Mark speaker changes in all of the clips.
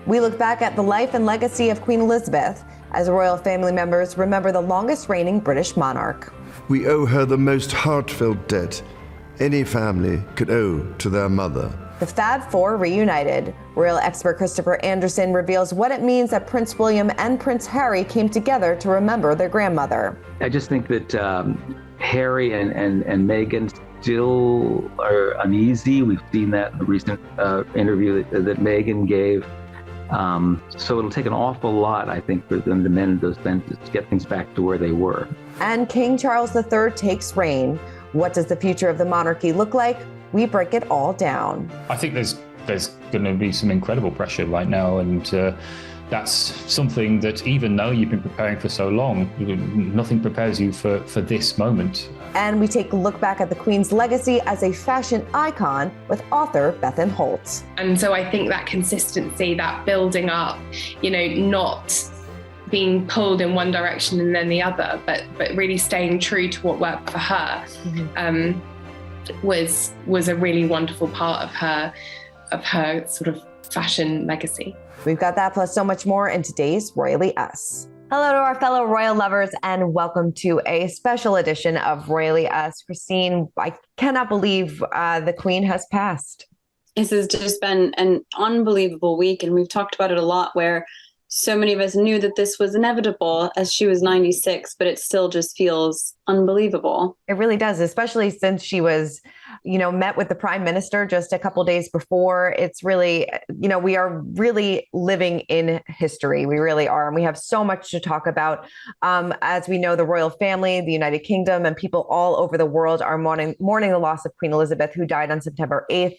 Speaker 1: We look back at the life and legacy of Queen Elizabeth as royal family members remember the longest reigning British monarch.
Speaker 2: We owe her the most heartfelt debt any family could owe to their mother.
Speaker 1: The Fab Four reunited. Royal expert Christopher Anderson reveals what it means that Prince William and Prince Harry came together to remember their grandmother.
Speaker 3: I just think that Harry and Meghan still are uneasy. We've seen that in the recent interview that Meghan gave. So it'll take an awful lot, I think, for them to mend those fences to get things back to where they were.
Speaker 1: And King Charles III takes reign. What does the future of the monarchy look like? We break it all down.
Speaker 4: I think there's going to be some incredible pressure right now, and that's something that even though you've been preparing for so long, nothing prepares you for this moment.
Speaker 1: And we take a look back at the Queen's legacy as a fashion icon with author Bethan Holt.
Speaker 5: And so I think that consistency, that building up, not being pulled in one direction and then the other, but really staying true to what worked for her, was a really wonderful part of her sort of fashion legacy.
Speaker 1: We've got that plus so much more in today's Royally Us. Hello to our fellow royal lovers and welcome to a special edition of Royally Us. Christine, I cannot believe the Queen has passed.
Speaker 6: This has just been an unbelievable week, and we've talked about it a lot, where so many of us knew that this was inevitable as she was 96, but it still just feels unbelievable.
Speaker 1: It really does, especially since she was, met with the Prime Minister just a couple days before. It's really, we are really living in history. We really are. And we have so much to talk about. As we know, the royal family, the United Kingdom, and people all over the world are mourning the loss of Queen Elizabeth, who died on September 8th.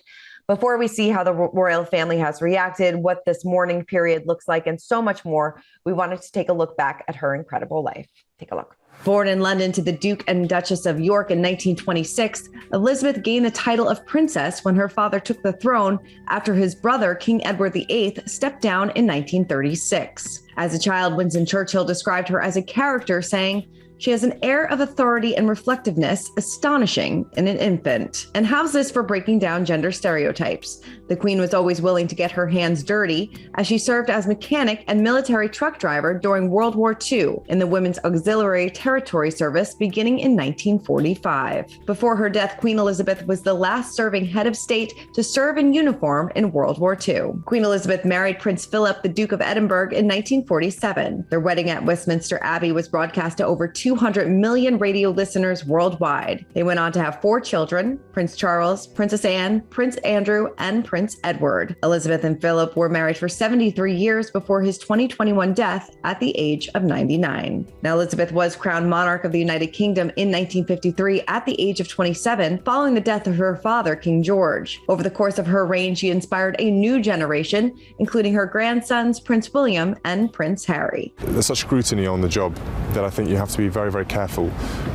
Speaker 1: Before we see how the royal family has reacted, what this mourning period looks like, and so much more, we wanted to take a look back at her incredible life. Take a look. Born in London to the Duke and Duchess of York in 1926, Elizabeth gained the title of princess when her father took the throne after his brother, King Edward VIII, stepped down in 1936. As a child, Winston Churchill described her as a character, saying, "She has an air of authority and reflectiveness astonishing in an infant." And how's this for breaking down gender stereotypes? The Queen was always willing to get her hands dirty, as she served as mechanic and military truck driver during World War II in the Women's Auxiliary Territory Service beginning in 1945. Before her death, Queen Elizabeth was the last serving head of state to serve in uniform in World War II. Queen Elizabeth married Prince Philip, the Duke of Edinburgh, in 1947. Their wedding at Westminster Abbey was broadcast to over 200 million radio listeners worldwide. They went on to have 4 children: Prince Charles, Princess Anne, Prince Andrew, and Prince Edward. Elizabeth and Philip were married for 73 years before his 2021 death at the age of 99. Now, Elizabeth was crowned monarch of the United Kingdom in 1953 at the age of 27, following the death of her father, King George. Over the course of her reign, she inspired a new generation, including her grandsons, Prince William and Prince Harry.
Speaker 7: There's such scrutiny on the job that I think you have to be very, very careful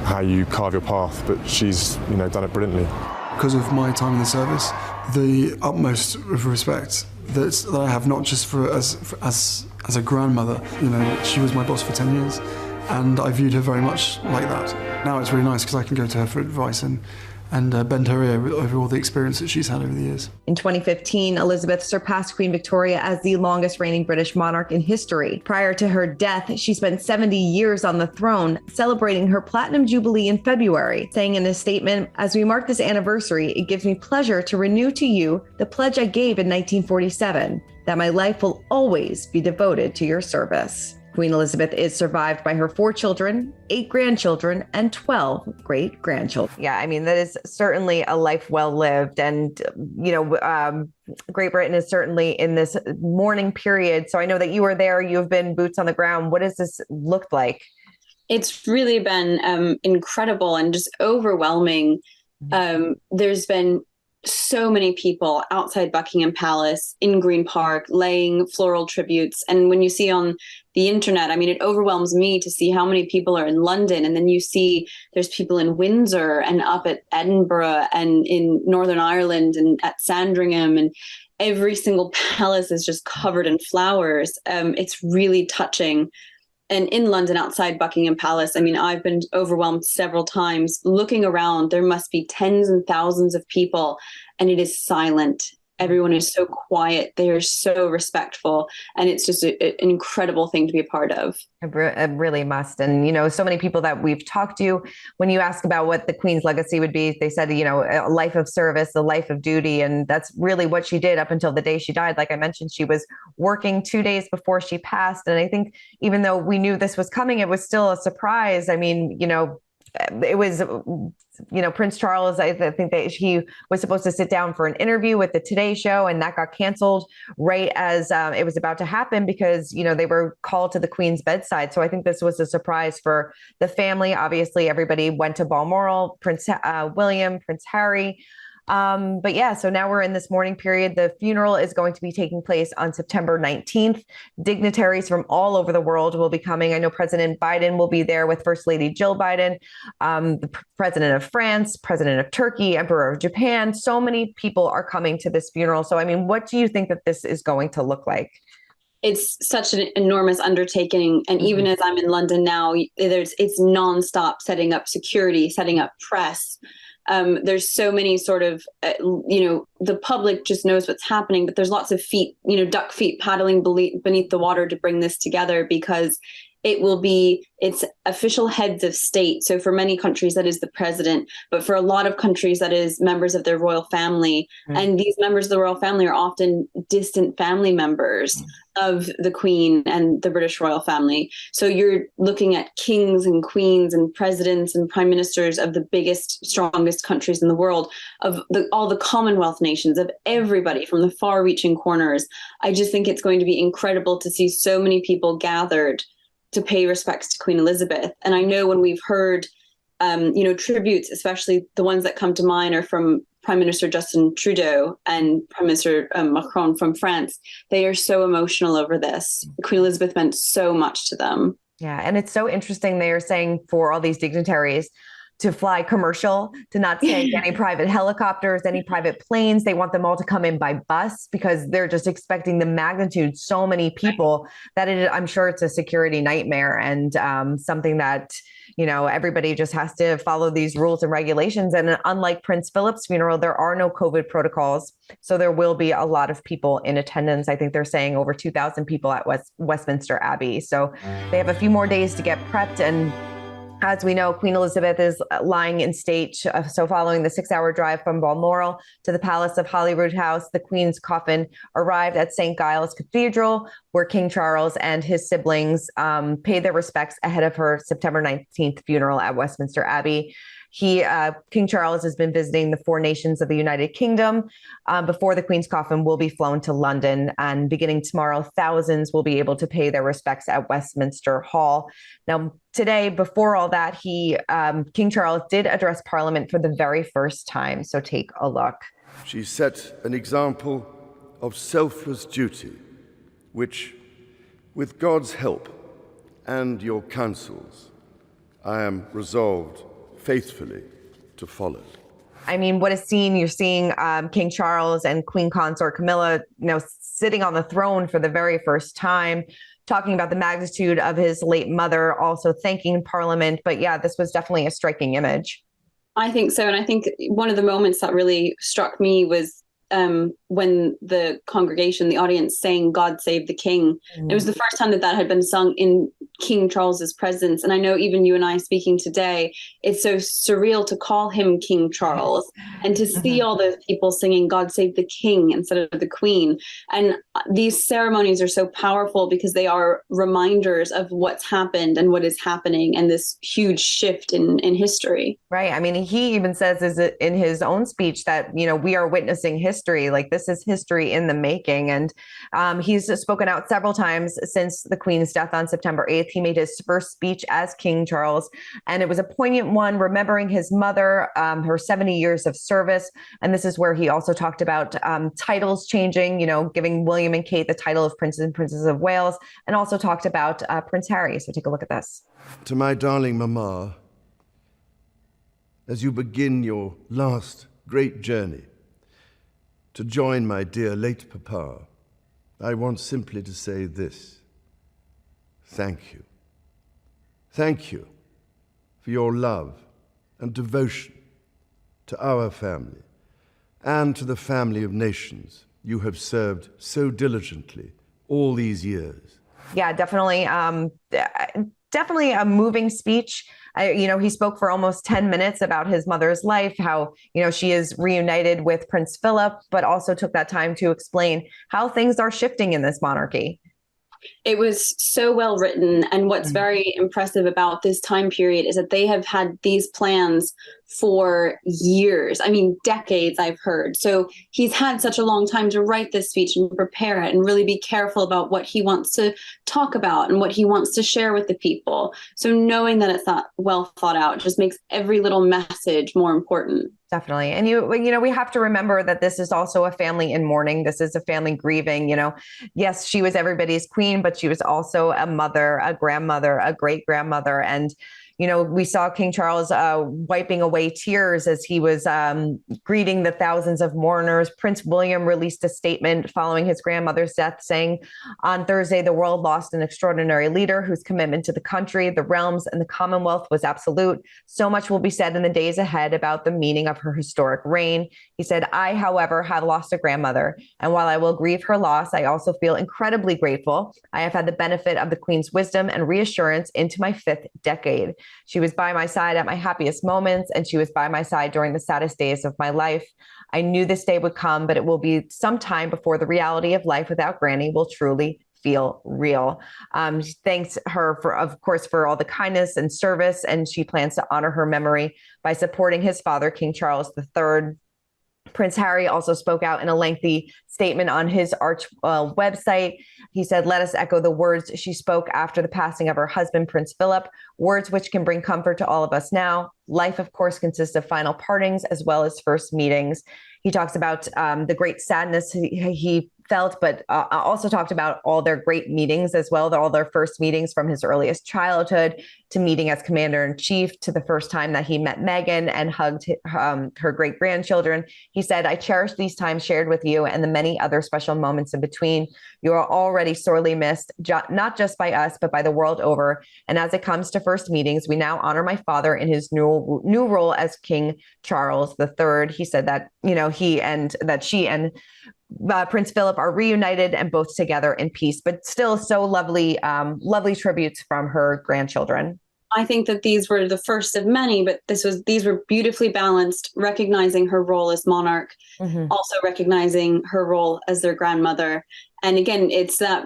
Speaker 7: how you carve your path, but she's, done it brilliantly.
Speaker 8: Because of my time in the service, the utmost of respect that I have, not just as a grandmother. She was my boss for 10 years, and I viewed her very much like that. Now it's really nice because I can go to her for advice and bend her ear over all the experience that she's had over the years.
Speaker 1: In 2015, Elizabeth surpassed Queen Victoria as the longest reigning British monarch in history. Prior to her death, she spent 70 years on the throne, celebrating her Platinum Jubilee in February, saying in a statement, "As we mark this anniversary, it gives me pleasure to renew to you the pledge I gave in 1947, that my life will always be devoted to your service." Queen Elizabeth is survived by her 4 children, 8 grandchildren, and 12 great-grandchildren. Yeah, I mean, that is certainly a life well lived. And, Great Britain is certainly in this mourning period. So I know that you were there, you've been boots on the ground. What has this looked like?
Speaker 6: It's really been incredible and just overwhelming. There's been so many people outside Buckingham Palace, in Green Park, laying floral tributes. And when you see on the internet, I mean, it overwhelms me to see how many people are in London. And then you see there's people in Windsor and up at Edinburgh and in Northern Ireland and at Sandringham, and every single palace is just covered in flowers. It's really touching. And in London, outside Buckingham Palace, I mean, I've been overwhelmed several times. Looking around, there must be tens and thousands of people, and it is silent. everyone is so quiet. They are so respectful. And it's just an incredible thing to be a part of.
Speaker 1: It really must. And, so many people that we've talked to, when you ask about what the Queen's legacy would be, they said, a life of service, a life of duty. And that's really what she did up until the day she died. Like I mentioned, she was working 2 days before she passed. And I think even though we knew this was coming, it was still a surprise. I mean, it was, Prince Charles, I think that he was supposed to sit down for an interview with the Today Show, and that got canceled right as it was about to happen because, they were called to the Queen's bedside. So I think this was a surprise for the family. Obviously, everybody went to Balmoral, Prince William, Prince Harry. But yeah, so now we're in this mourning period. The funeral is going to be taking place on September 19th. Dignitaries from all over the world will be coming. I know President Biden will be there with First Lady Jill Biden, the President of France, President of Turkey, Emperor of Japan. So many people are coming to this funeral. So, I mean, what do you think that this is going to look like?
Speaker 6: It's such an enormous undertaking. And even as I'm in London now, it's nonstop setting up security, setting up press. There's so many sort of, the public just knows what's happening, but there's lots of feet, duck feet paddling beneath the water to bring this together because it's official heads of state. So for many countries, that is the president, but for a lot of countries, that is members of their royal family. And these members of the royal family are often distant family members of the Queen and the British royal family. So you're looking at kings and queens and presidents and prime ministers of the biggest, strongest countries in the world, of all the Commonwealth nations, of everybody from the far-reaching corners. I just think it's going to be incredible to see so many people gathered to pay respects to Queen Elizabeth. And I know when we've heard, tributes, especially the ones that come to mind are from Prime Minister Justin Trudeau and Prime Minister Macron from France. They are so emotional over this. Queen Elizabeth meant so much to them.
Speaker 1: Yeah, and it's so interesting. They are saying for all these dignitaries to fly commercial, to not take any private helicopters, any private planes. They want them all to come in by bus because they're just expecting the magnitude, so many people, that I'm sure it's a security nightmare and something that, everybody just has to follow these rules and regulations. And unlike Prince Philip's funeral, there are no COVID protocols. So there will be a lot of people in attendance. I think they're saying over 2,000 people at Westminster Abbey. So they have a few more days to get prepped. And as we know, Queen Elizabeth is lying in state. So following the 6-hour drive from Balmoral to the Palace of Holyrood House, the Queen's coffin arrived at St. Giles Cathedral, where King Charles and his siblings paid their respects ahead of her September 19th funeral at Westminster Abbey. King Charles has been visiting the 4 nations of the United Kingdom before the Queen's coffin will be flown to London. And beginning tomorrow, thousands will be able to pay their respects at Westminster Hall. Now, today, before all that, King Charles did address Parliament for the very first time. So take a look.
Speaker 2: She set an example of selfless duty, which, with God's help and your counsels, I am resolved faithfully to follow.
Speaker 1: I mean, what a scene. You're seeing King Charles and Queen Consort Camilla, sitting on the throne for the very first time, talking about the magnitude of his late mother, also thanking Parliament. But yeah, this was definitely a striking image.
Speaker 6: I think so. And I think one of the moments that really struck me was when the congregation, the audience sang "God Save the King." It was the first time that had been sung in King Charles's presence. And I know even you and I speaking today, it's so surreal to call him King Charles and to see all those people singing "God Save the King" instead of the Queen. And these ceremonies are so powerful because they are reminders of what's happened and what is happening and this huge shift in history.
Speaker 1: Right. I mean, he even says in his own speech that, we are witnessing history. Like, this is history in the making. And he's spoken out several times since the Queen's death on September 8th. He made his first speech as King Charles, and it was a poignant one, remembering his mother, her 70 years of service. And this is where he also talked about titles changing, giving William and Kate the title of Prince and Princess of Wales, and also talked about Prince Harry. So take a look at this.
Speaker 2: To my darling Mama, as you begin your last great journey to join my dear late Papa, I want simply to say this: thank you. Thank you for your love and devotion to our family and to the family of nations you have served so diligently all these years.
Speaker 1: Yeah, definitely. Definitely a moving speech. He spoke for almost 10 minutes about his mother's life, how, she is reunited with Prince Philip, but also took that time to explain how things are shifting in this monarchy.
Speaker 6: It was so well written. And what's very impressive about this time period is that they have had these plans for years. I mean, decades, I've heard. So he's had such a long time to write this speech and prepare it and really be careful about what he wants to talk about and what he wants to share with the people. So knowing that it's not well thought out just makes every little message more important.
Speaker 1: Definitely. And we have to remember that this is also a family in mourning. This is a family grieving, yes, she was everybody's queen, but she was also a mother, a grandmother, a great grandmother. And we saw King Charles wiping away tears as he was greeting the thousands of mourners. Prince William released a statement following his grandmother's death, saying, "On Thursday, the world lost an extraordinary leader whose commitment to the country, the realms, and the Commonwealth was absolute. So much will be said in the days ahead about the meaning of her historic reign." He said, "I, however, have lost a grandmother. And while I will grieve her loss, I also feel incredibly grateful. I have had the benefit of the Queen's wisdom and reassurance into my 5th decade. She was by my side at my happiest moments, and she was by my side during the saddest days of my life. I knew this day would come, but it will be some time before the reality of life without Granny will truly feel real." Thanks her for all the kindness and service, and she plans to honor her memory by supporting his father, King Charles III. Prince Harry also spoke out in a lengthy statement on his Arch website. He said, "Let us echo the words she spoke after the passing of her husband, Prince Philip, words which can bring comfort to all of us now. Life, of course, consists of final partings as well as first meetings." He talks about the great sadness he felt, but also talked about all their great meetings as well, all their first meetings from his earliest childhood to meeting as commander-in-chief to the first time that he met Meghan and hugged her great-grandchildren. He said, "I cherish these times shared with you and the many other special moments in between. You are already sorely missed, not just by us, but by the world over. And as it comes to first meetings, we now honor my father in his new role as King Charles III. He said that, she and Prince Philip are reunited and both together in peace, but still so lovely tributes from her grandchildren.
Speaker 6: I think that these were the first of many, but these were beautifully balanced, recognizing her role as monarch, also recognizing her role as their grandmother. And again, it's that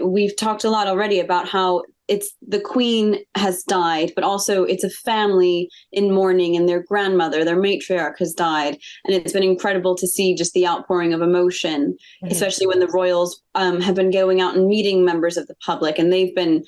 Speaker 6: we've talked a lot already about how it's the Queen has died, but also it's a family in mourning, and their grandmother, their matriarch, has died. And it's been incredible to see just the outpouring of emotion, especially when the royals have been going out and meeting members of the public, and they've been,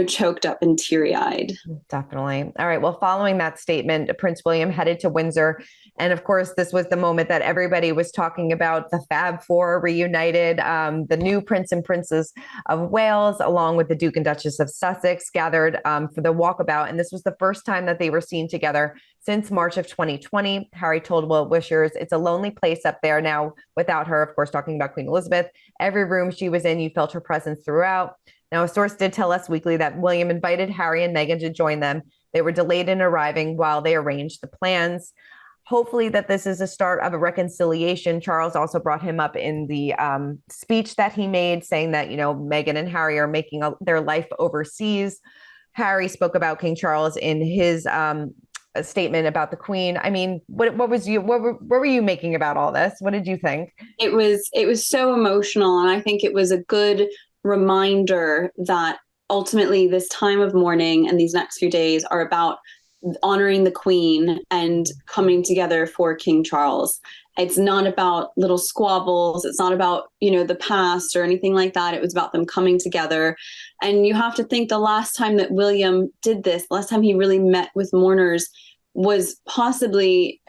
Speaker 6: choked up and teary-eyed.
Speaker 1: Definitely. All right. Well, following that statement, Prince William headed to Windsor. And of course, this was the moment that everybody was talking about: the Fab Four reunited, the new Prince and Princess of Wales, along with the Duke and Duchess of Sussex, gathered for the walkabout. And this was the first time that they were seen together since March of 2020. Harry told well-wishers, "It's a lonely place up there now without her," of course, talking about Queen Elizabeth. "Every room she was in, you felt her presence throughout." Now, a source did tell Us Weekly that William invited Harry and Meghan to join them. They were delayed in arriving while they arranged the plans. Hopefully that this is a start of a reconciliation. Charles also brought him up in the speech that he made, saying that, Meghan and Harry are making their life overseas. Harry spoke about King Charles in his statement about the Queen. I mean, what were you making about all this? What did you think?
Speaker 6: It was so emotional, and I think it was a good reminder that ultimately this time of mourning and these next few days are about honoring the Queen and coming together for King Charles. It's not about little squabbles. It's not about, the past or anything like that. It was about them coming together. And you have to think the last time that William did this, last time he really met with mourners, was possibly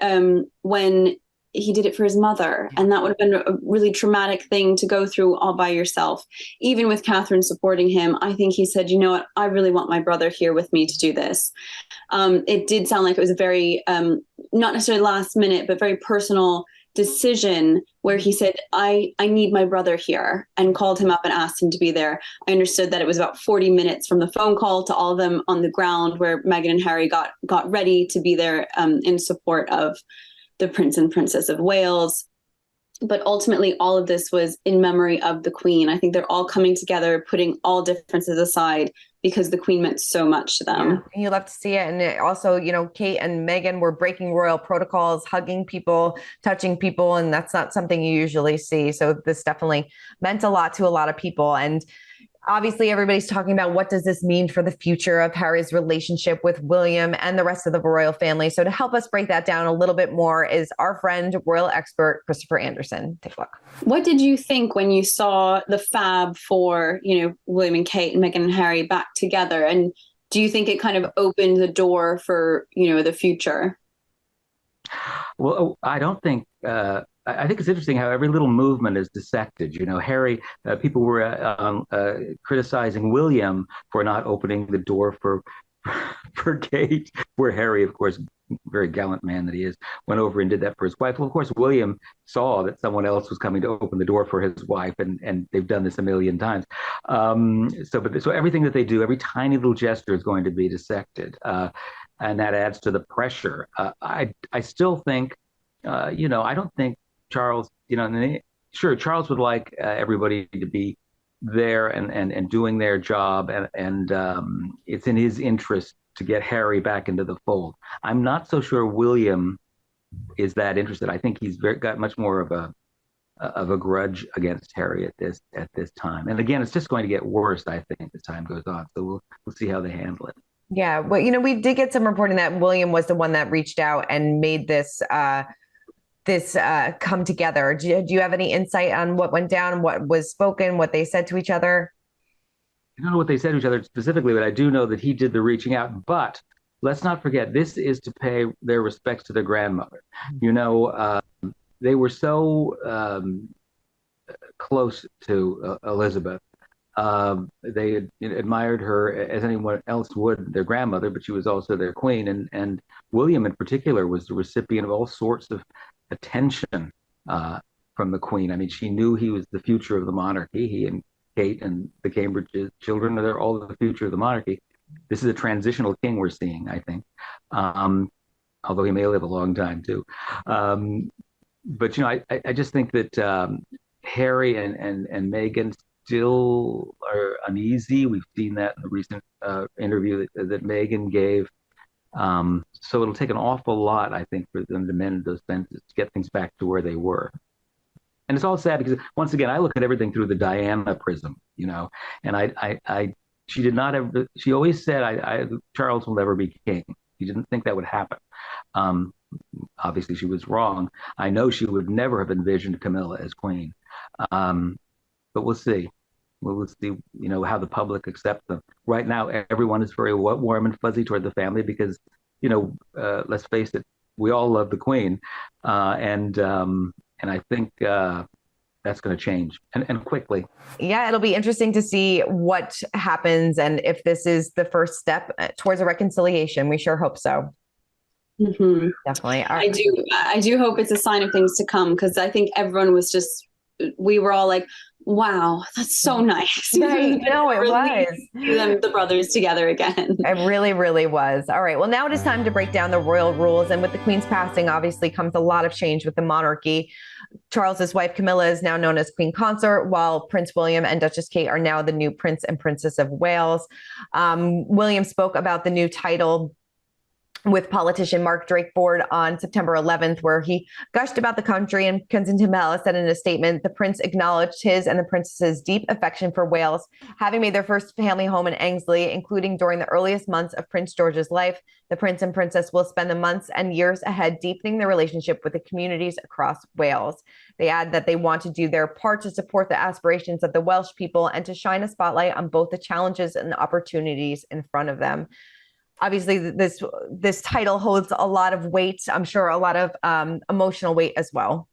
Speaker 6: when he did it for his mother. And that would have been a really traumatic thing to go through all by yourself. Even with Catherine supporting him, I think he said, "You know what, I really want my brother here with me to do this." It did sound like it was a very, not necessarily last minute, but very personal decision where he said, I need my brother here, and called him up and asked him to be there. I understood that it was about 40 minutes from the phone call to all of them on the ground where Meghan and Harry got ready to be there in support of the Prince and Princess of Wales. But ultimately, all of this was in memory of the Queen. I think they're all coming together, putting all differences aside because the Queen meant so much to them.
Speaker 1: Yeah, you love to see it. And it also, Kate and Meghan were breaking royal protocols, hugging people, touching people, and that's not something you usually see. So this definitely meant a lot to a lot of people. And obviously, everybody's talking about what does this mean for the future of Harry's relationship with William and the rest of the royal family. So to help us break that down a little bit more is our friend, royal expert, Christopher Anderson. Take a look.
Speaker 6: What did you think when you saw the fab for, William and Kate and Meghan and Harry back together? And do you think it kind of opened the door for, the future?
Speaker 3: Well, I don't think... I think it's interesting how every little movement is dissected. Harry, people were criticizing William for not opening the door for Kate, where Harry, of course, very gallant man that he is, went over and did that for his wife. Well, of course, William saw that someone else was coming to open the door for his wife, and they've done this a million times. So everything that they do, every tiny little gesture is going to be dissected, and that adds to the pressure. I still think, I don't think Charles, sure, Charles would like everybody to be there and doing their job, and it's in his interest to get Harry back into the fold. I'm not so sure William is that interested. I think he's got much more of a grudge against Harry at this time. And again, it's just going to get worse, I think, as time goes on. So we'll see how they handle it.
Speaker 1: Yeah, well, we did get some reporting that William was the one that reached out and made this come together. Do you have any insight on what went down, what was spoken, what they said to each other?
Speaker 3: I don't know what they said to each other specifically, but I do know that he did the reaching out. But let's not forget, this is to pay their respects to their grandmother. They were so close to Elizabeth. They admired her as anyone else would their grandmother, but she was also their queen. And William in particular was the recipient of all sorts of attention from the Queen. I mean, she knew he was the future of the monarchy. He and Kate and the Cambridge children, they're all the future of the monarchy. This is a transitional king we're seeing, I think, although he may live a long time too. But I just think that Harry and Meghan still are uneasy. We've seen that in the recent interview that Meghan gave. So it'll take an awful lot, I think, for them to mend those fences, to get things back to where they were. And it's all sad because, once again, I look at everything through the Diana prism, and she always said, Charles will never be king. She didn't think that would happen. Obviously, she was wrong. I know she would never have envisioned Camilla as queen. But we'll see. We'll see, how the public accepts them. Right now, everyone is very warm and fuzzy toward the family because, let's face it, we all love the Queen, and I think that's going to change and quickly.
Speaker 1: Yeah, it'll be interesting to see what happens and if this is the first step towards a reconciliation. We sure hope so.
Speaker 6: Mm-hmm.
Speaker 1: Definitely.
Speaker 6: I do hope it's a sign of things to come, because I think everyone was we were all like, wow, that's so nice.
Speaker 1: Right. No, it was.
Speaker 6: The brothers together again.
Speaker 1: It really, really was. All right. Well, now it is time to break down the royal rules. And with the Queen's passing, obviously comes a lot of change with the monarchy. Charles's wife, Camilla, is now known as Queen Consort, while Prince William and Duchess Kate are now the new Prince and Princess of Wales. William spoke about the new title with politician Mark Drakeford on September 11th, where he gushed about the country, and Kensington Palace said in a statement, the prince acknowledged his and the princess's deep affection for Wales, having made their first family home in Ainsley, including during the earliest months of Prince George's life. The prince and princess will spend the months and years ahead deepening their relationship with the communities across Wales. They add that they want to do their part to support the aspirations of the Welsh people and to shine a spotlight on both the challenges and opportunities in front of them. Obviously, this title holds a lot of weight. I'm sure a lot of emotional weight as well.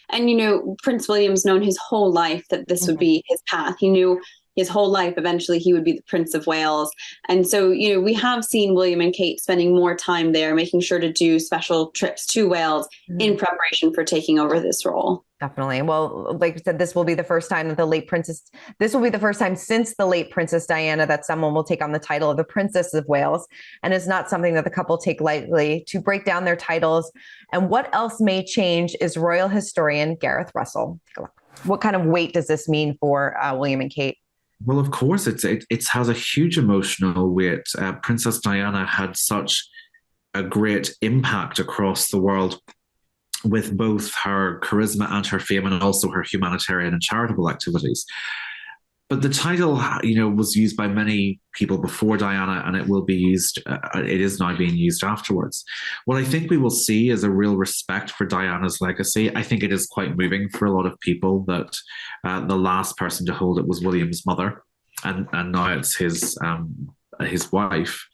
Speaker 6: And, Prince William's known his whole life that this would be his path. He knew his whole life, eventually he would be the Prince of Wales. And so, we have seen William and Kate spending more time there, making sure to do special trips to Wales in preparation for taking over this role.
Speaker 1: Definitely. Well, like I said, this will be the first time since the late Princess Diana that someone will take on the title of the Princess of Wales. And it's not something that the couple take lightly. To break down their titles and what else may change is royal historian Gareth Russell. Take a look. What kind of weight does this mean for William and Kate?
Speaker 9: Well, of course, it has a huge emotional weight. Princess Diana had such a great impact across the world with both her charisma and her fame, and also her humanitarian and charitable activities. But the title, was used by many people before Diana, and it will be used. It is now being used afterwards. What I think we will see is a real respect for Diana's legacy. I think it is quite moving for a lot of people that the last person to hold it was William's mother, and now it's his wife.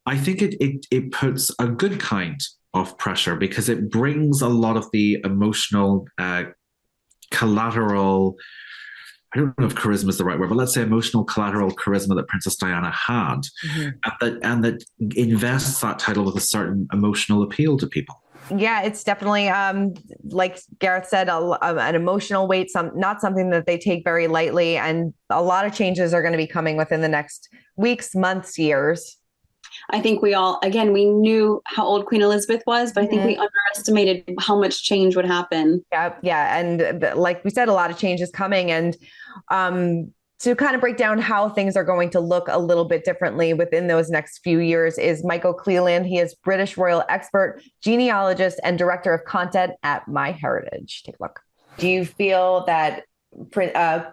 Speaker 9: I think it puts a good kind of pressure, because it brings a lot of the emotional collateral, I don't know if charisma is the right word, but let's say emotional collateral charisma that Princess Diana had, and that invests that title with a certain emotional appeal to people.
Speaker 1: Yeah, it's definitely, like Gareth said, an emotional weight, not something that they take very lightly. And a lot of changes are going to be coming within the next weeks, months, years.
Speaker 6: I think we knew how old Queen Elizabeth was, but I think we underestimated how much change would happen.
Speaker 1: Yeah. And like we said, a lot of change is coming. And to kind of break down how things are going to look a little bit differently within those next few years is Michael Cleland. He is British royal expert, genealogist, and director of content at MyHeritage. Take a look. Do you feel that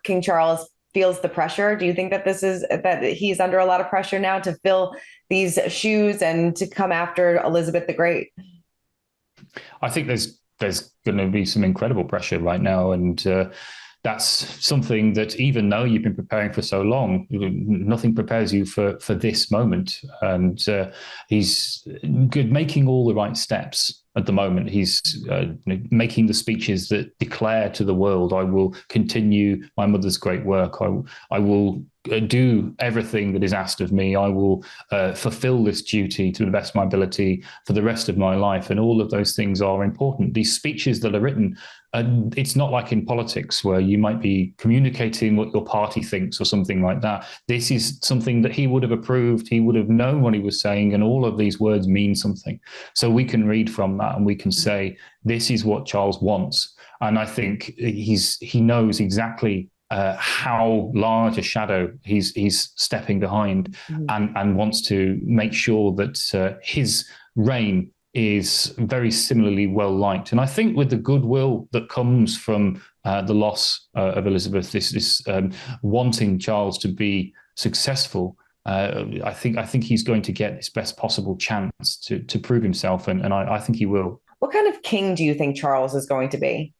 Speaker 1: King Charles feels the pressure? Do you think that that he's under a lot of pressure now to fill these shoes and to come after Elizabeth the Great?
Speaker 4: I think there's going to be some incredible pressure right now, and that's something that, even though you've been preparing for so long, nothing prepares you for this moment. And he's making all the right steps at the moment. He's making the speeches that declare to the world, I will continue my mother's great work. I will do everything that is asked of me. I will fulfill this duty to the best of my ability for the rest of my life. And all of those things are important. These speeches that are written, it's not like in politics where you might be communicating what your party thinks or something like that. This is something that he would have approved. He would have known what he was saying, and all of these words mean something. So we can read from that and we can say, this is what Charles wants. And I think he knows exactly how large a shadow he's stepping behind, and wants to make sure that his reign is very similarly well liked. And I think with the goodwill that comes from the loss of Elizabeth, this wanting Charles to be successful, I think he's going to get his best possible chance to prove himself, and I think he will.
Speaker 1: What kind of king do you think Charles is going to be?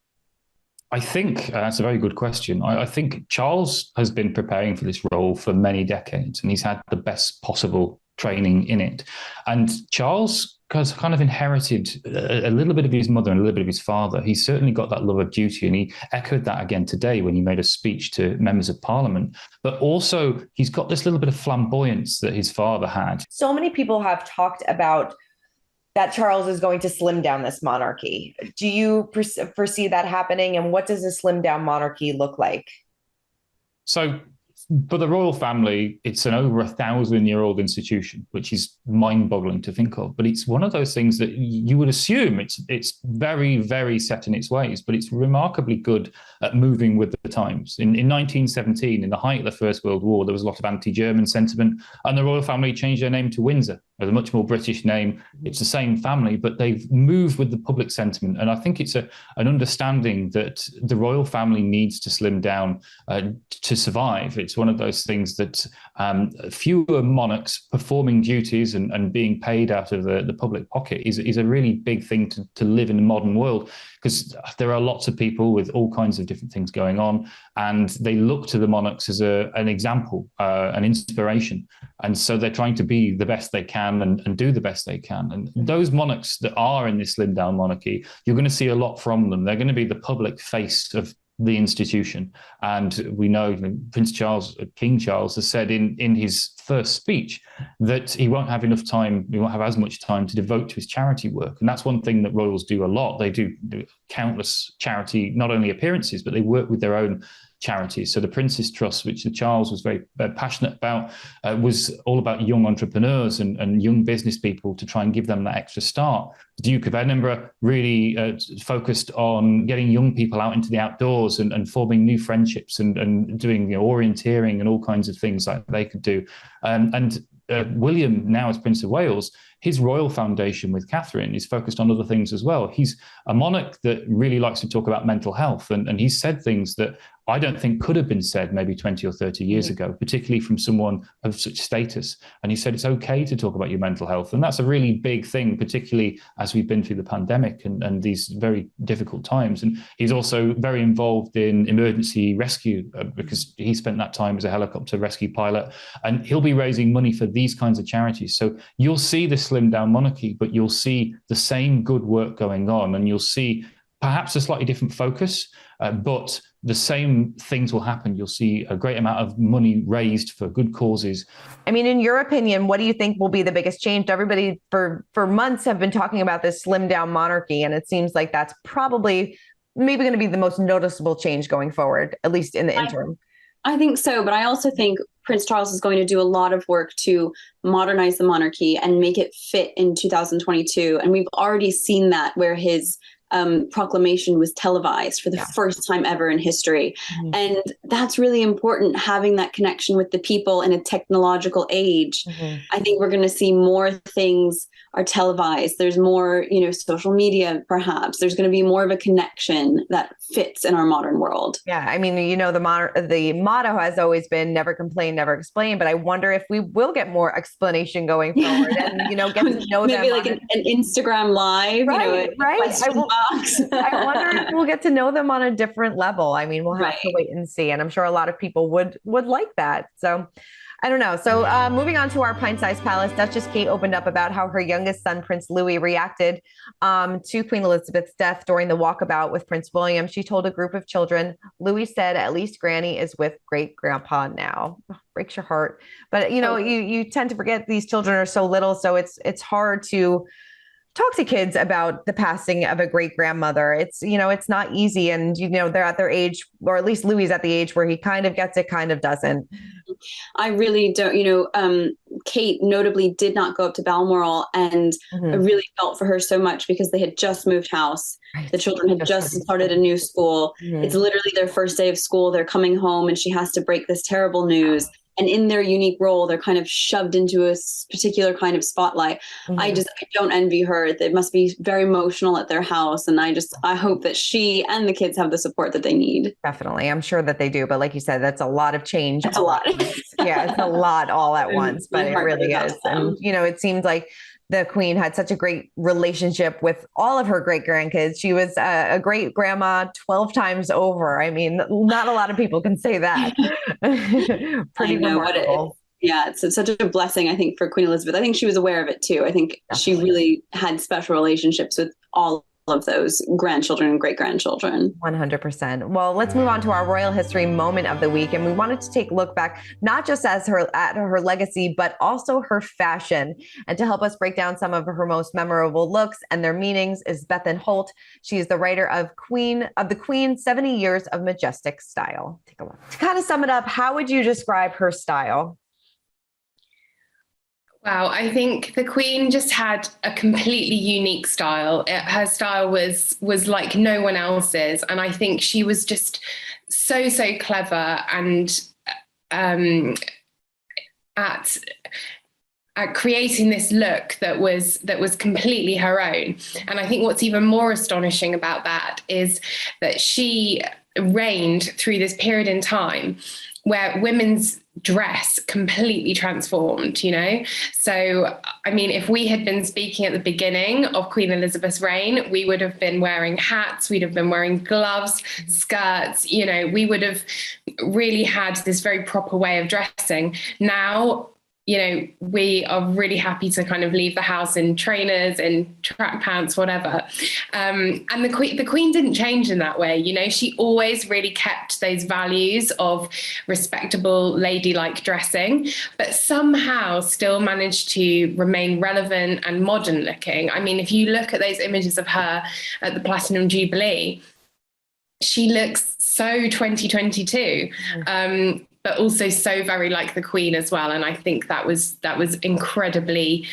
Speaker 4: I think that's a very good question. I think Charles has been preparing for this role for many decades, and he's had the best possible training in it. And Charles has kind of inherited a little bit of his mother and a little bit of his father. He's certainly got that love of duty, and he echoed that again today when he made a speech to members of Parliament. But also, he's got this little bit of flamboyance that his father had.
Speaker 1: So many people have talked about that Charles is going to slim down this monarchy. Do you foresee that happening? And what does a slim down monarchy look like?
Speaker 4: So for the royal family, it's an over 1,000-year-old institution, which is mind-boggling to think of. But it's one of those things that you would assume it's very, very set in its ways, but it's remarkably good at moving with the times. In 1917, in the height of the First World War, there was a lot of anti-German sentiment, and the royal family changed their name to Windsor, with a much more British name. It's the same family, but they've moved with the public sentiment. And I think it's an understanding that the royal family needs to slim down to survive. It's one of those things that fewer monarchs performing duties and being paid out of the public pocket is a really big thing to live in the modern world, because there are lots of people with all kinds of different things going on, and they look to the monarchs as an example, an inspiration. And so they're trying to be the best they can and do the best they can. And those monarchs that are in this slimmed down monarchy, you're going to see a lot from them. They're going to be the public face of the institution. And we know Prince Charles, King Charles, has said in his first speech that he won't have enough time, he won't have as much time to devote to his charity work. And that's one thing that royals do a lot. They do countless charity, not only appearances, but they work with their own charities. So the Prince's Trust, which the Charles was very passionate about, was all about young entrepreneurs and young business people to try and give them that extra start. The Duke of Edinburgh really focused on getting young people out into the outdoors and forming new friendships and doing orienteering and all kinds of things like they could do. William, now as Prince of Wales, his royal foundation with Catherine is focused on other things as well. He's a monarch that really likes to talk about mental health, and he's said things that I don't think could have been said maybe 20 or 30 years ago, particularly from someone of such status. And he said it's okay to talk about your mental health. And that's a really big thing, particularly as we've been through the pandemic and these very difficult times. And he's also very involved in emergency rescue because he spent that time as a helicopter rescue pilot. And he'll be raising money for these kinds of charities. So you'll see the slimmed down monarchy, but you'll see the same good work going on, and you'll see perhaps a slightly different focus, but the same things will happen. You'll see a great amount of money raised for good causes.
Speaker 1: I mean, in your opinion, what do you think will be the biggest change? Everybody for months have been talking about this slimmed down monarchy, and it seems like that's probably maybe going to be the most noticeable change going forward, at least in the interim.
Speaker 6: I think so, but I also think Prince Charles is going to do a lot of work to modernize the monarchy and make it fit in 2022. And we've already seen that, where his proclamation was televised for the first time ever in history. And that's really important, having that connection with the people in a technological age. I think we're going to see more things are televised. There's more, social media, perhaps. There's going to be more of a connection that fits in our modern world.
Speaker 1: Yeah. I mean, the motto has always been never complain, never explain, but I wonder if we will get more explanation going forward and, get to know
Speaker 6: maybe
Speaker 1: them.
Speaker 6: Maybe like an Instagram live,
Speaker 1: right. I wonder if we'll get to know them on a different level. I mean, we'll have to wait and see. And I'm sure a lot of people would like that. So I don't know. So moving on to our pint-sized palace, Duchess Kate opened up about how her youngest son, Prince Louis, reacted to Queen Elizabeth's death during the walkabout with Prince William. She told a group of children, Louis said, at least Granny is with great grandpa now. Oh, breaks your heart. But, you tend to forget these children are so little. So it's hard to talk to kids about the passing of a great grandmother. It's not easy. And, they're at their age, or at least Louis is at the age where he kind of gets it, kind of doesn't.
Speaker 6: I really don't, Kate notably did not go up to Balmoral, and I really felt for her so much because they had just moved house. Right. The children had just started a new school. It's literally their first day of school. They're coming home and she has to break this terrible news. And in their unique role, they're kind of shoved into a particular kind of spotlight. I don't envy her. They must be very emotional at their house. And I hope that she and the kids have the support that they need.
Speaker 1: Definitely. I'm sure that they do. But like you said, that's a lot of change.
Speaker 6: That's a lot.
Speaker 1: Yeah, it's a lot all at once, but it really is. And, it seems like the Queen had such a great relationship with all of her great grandkids. She was a great grandma 12 times over. I mean, not a lot of people can say that. Pretty remarkable.
Speaker 6: It's such a blessing, I think, for Queen Elizabeth. I think she was aware of it too. I think she really had special relationships with all of those grandchildren and great-grandchildren.
Speaker 1: 100%. Well, let's move on to our royal history moment of the week. And we wanted to take a look back, not just at her legacy, but also her fashion. And to help us break down some of her most memorable looks and their meanings is Bethan Holt. She is the writer of the Queen 70 Years of Majestic Style. Take a look. To kind of sum it up, how would you describe her style?
Speaker 5: Wow, I think the Queen just had a completely unique style. Her style was like no one else's, and I think she was just so clever and at creating this look that was completely her own. And I think what's even more astonishing about that is that she reigned through this period in time where women's dress completely transformed, So, I mean, if we had been speaking at the beginning of Queen Elizabeth's reign, we would have been wearing hats, we'd have been wearing gloves, skirts, we would have really had this very proper way of dressing. Now, we are really happy to kind of leave the house in trainers and track pants, whatever. And the Queen didn't change in that way. She always really kept those values of respectable, ladylike dressing, but somehow still managed to remain relevant and modern looking. I mean, if you look at those images of her at the Platinum Jubilee, she looks so 2022. But also so very like the Queen as well. And I think that was incredibly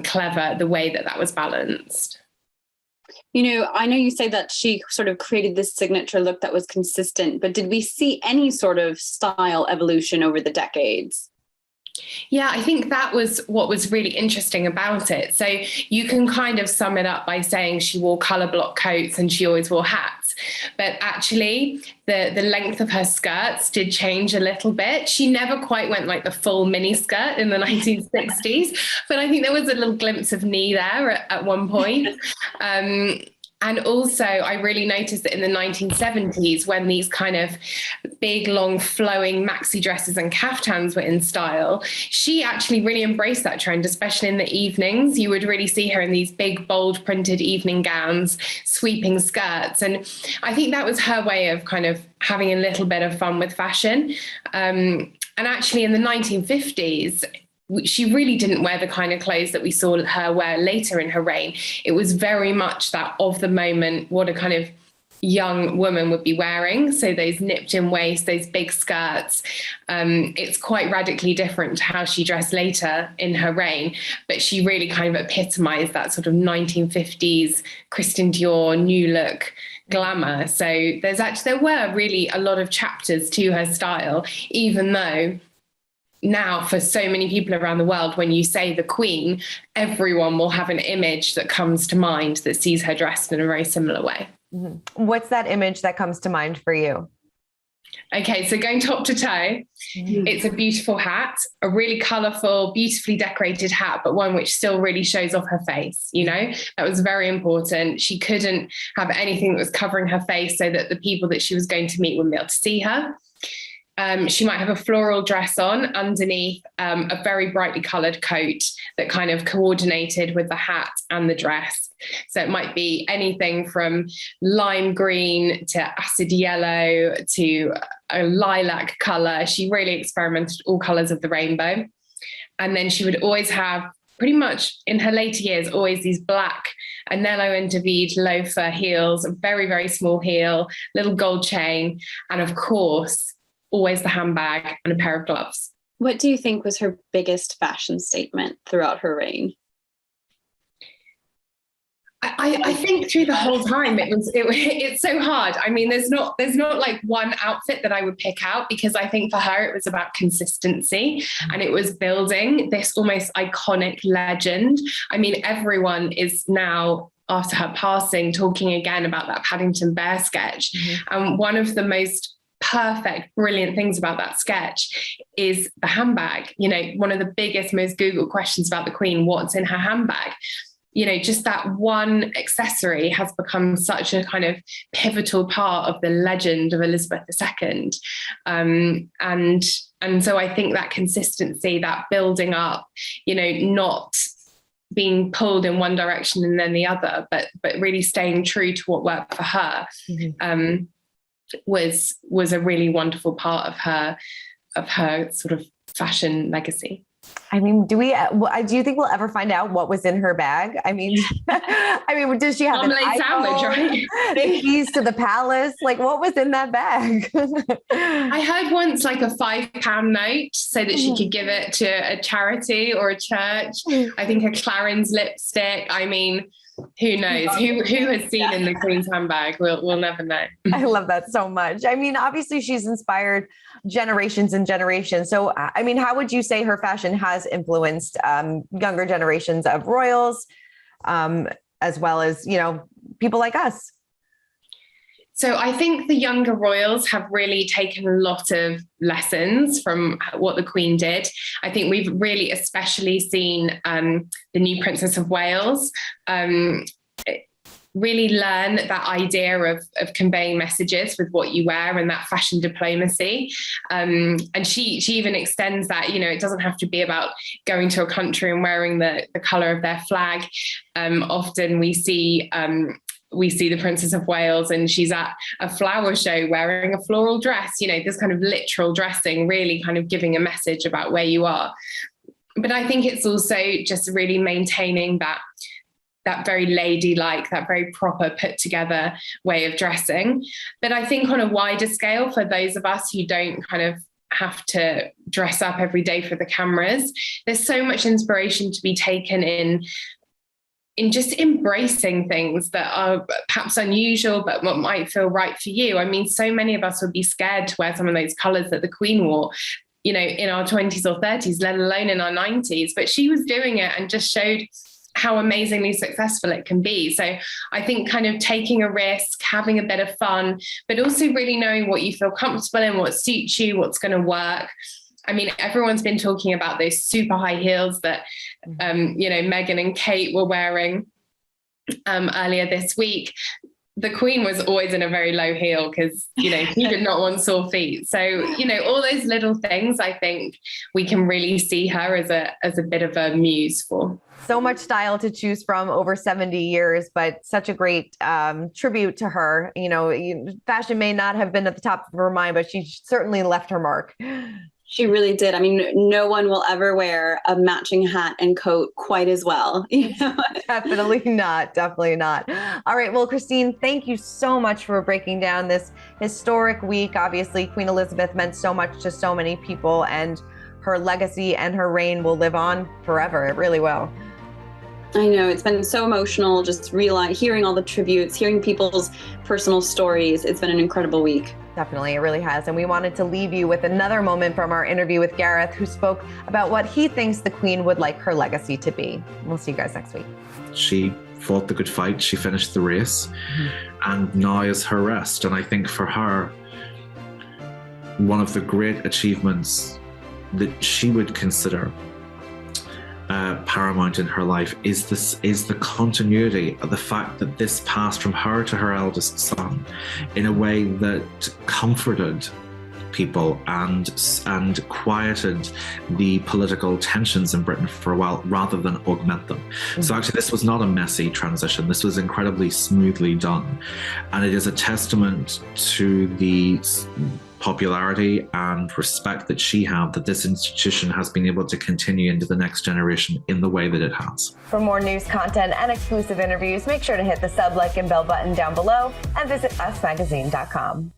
Speaker 5: clever, the way that was balanced.
Speaker 6: I know you say that she sort of created this signature look that was consistent, but did we see any sort of style evolution over the decades?
Speaker 5: Yeah, I think that was what was really interesting about it. So you can kind of sum it up by saying she wore colour block coats and she always wore hats. But actually, the length of her skirts did change a little bit. She never quite went like the full mini skirt in the 1960s, but I think there was a little glimpse of knee there at one point. And also, I really noticed that in the 1970s, when these kind of big, long, flowing maxi dresses and caftans were in style, she actually really embraced that trend, especially in the evenings. You would really see her in these big, bold printed evening gowns, sweeping skirts. And I think that was her way of kind of having a little bit of fun with fashion. And actually, in the 1950s, she really didn't wear the kind of clothes that we saw her wear later in her reign. It was very much that of the moment, what a kind of young woman would be wearing. So those nipped in waist, those big skirts. It's quite radically different to how she dressed later in her reign, but she really kind of epitomized that sort of 1950s Christian Dior new look glamour. So there were really a lot of chapters to her style, even though now for so many people around the world, when you say the Queen, everyone will have an image that comes to mind that sees her dressed in a very similar way.
Speaker 1: Mm-hmm. What's that image that comes to mind for you?
Speaker 5: Okay, so going top to toe, it's a beautiful hat, a really colourful, beautifully decorated hat, but one which still really shows off her face. That was very important. She couldn't have anything that was covering her face so that the people that she was going to meet wouldn't be able to see her. She might have a floral dress on underneath a very brightly coloured coat that kind of coordinated with the hat and the dress. So it might be anything from lime green to acid yellow to a lilac colour. She really experimented all colours of the rainbow. And then she would always have, pretty much in her later years, always these black Anello and David loafer heels, a very, very small heel, little gold chain, and of course, always the handbag and a pair of gloves.
Speaker 6: What do you think was her biggest fashion statement throughout her reign?
Speaker 5: I think through the whole time it's so hard. I mean, there's not like one outfit that I would pick out, because I think for her it was about consistency and it was building this almost iconic legend. I mean, everyone is now, after her passing, talking again about that Paddington Bear sketch. And one of the most perfect, brilliant things about that sketch is the handbag. One of the biggest, most Googled questions about the Queen, what's in her handbag? Just that one accessory has become such a kind of pivotal part of the legend of Elizabeth II. And so I think that consistency, that building up, not being pulled in one direction and then the other, but really staying true to what worked for her, was a really wonderful part of her sort of fashion legacy.
Speaker 1: I mean, do you think we'll ever find out what was in her bag? I mean, does she have an iPhone, sandwich, right? The keys to the palace? Like, what was in that bag?
Speaker 5: I heard once like a £5 note so that she could give it to a charity or a church. I think a Clarins lipstick. I mean, who knows? Who has seen in the Queen's handbag? We'll never know.
Speaker 1: I love that so much. I mean, obviously she's inspired generations and generations. So, I mean, how would you say her fashion has influenced younger generations of royals, as well as, people like us?
Speaker 5: So I think the younger royals have really taken a lot of lessons from what the Queen did. I think we've really especially seen the new Princess of Wales really learn that idea of conveying messages with what you wear and that fashion diplomacy. And she even extends that, it doesn't have to be about going to a country and wearing the colour of their flag. Often we see the Princess of Wales and she's at a flower show wearing a floral dress, this kind of literal dressing, really kind of giving a message about where you are. But I think it's also just really maintaining that very ladylike, that very proper put together way of dressing. But I think on a wider scale, for those of us who don't kind of have to dress up every day for the cameras, there's so much inspiration to be taken in just embracing things that are perhaps unusual, but what might feel right for you. I mean, so many of us would be scared to wear some of those colours that the Queen wore, in our 20s or 30s, let alone in our 90s. But she was doing it and just showed how amazingly successful it can be. So I think kind of taking a risk, having a bit of fun, but also really knowing what you feel comfortable in, what suits you, what's going to work. I mean, everyone's been talking about those super high heels that, Meghan and Kate were wearing earlier this week. The Queen was always in a very low heel because, she did not want sore feet. So, all those little things, I think we can really see her as a bit of a muse for.
Speaker 1: So much style to choose from over 70 years, but such a great tribute to her. Fashion may not have been at the top of her mind, but she certainly left her mark.
Speaker 6: She really did. I mean, no one will ever wear a matching hat and coat quite as well.
Speaker 1: Definitely not. Definitely not. All right. Well, Christine, thank you so much for breaking down this historic week. Obviously, Queen Elizabeth meant so much to so many people, and her legacy and her reign will live on forever. It really will.
Speaker 6: I know, it's been so emotional, just hearing all the tributes, hearing people's personal stories. It's been an incredible week.
Speaker 1: Definitely, it really has. And we wanted to leave you with another moment from our interview with Gareth, who spoke about what he thinks the Queen would like her legacy to be. We'll see you guys next week.
Speaker 9: She fought the good fight. She finished the race, and now is her rest. And I think for her, one of the great achievements that she would consider paramount in her life is the continuity of the fact that this passed from her to her eldest son in a way that comforted people and quieted the political tensions in Britain for a while rather than augment them. So actually this was not a messy transition. This was incredibly smoothly done. And it is a testament to the popularity and respect that she had, that this institution has been able to continue into the next generation in the way that it has.
Speaker 1: For more news, content, and exclusive interviews, make sure to hit the sub, like, and bell button down below and visit usmagazine.com.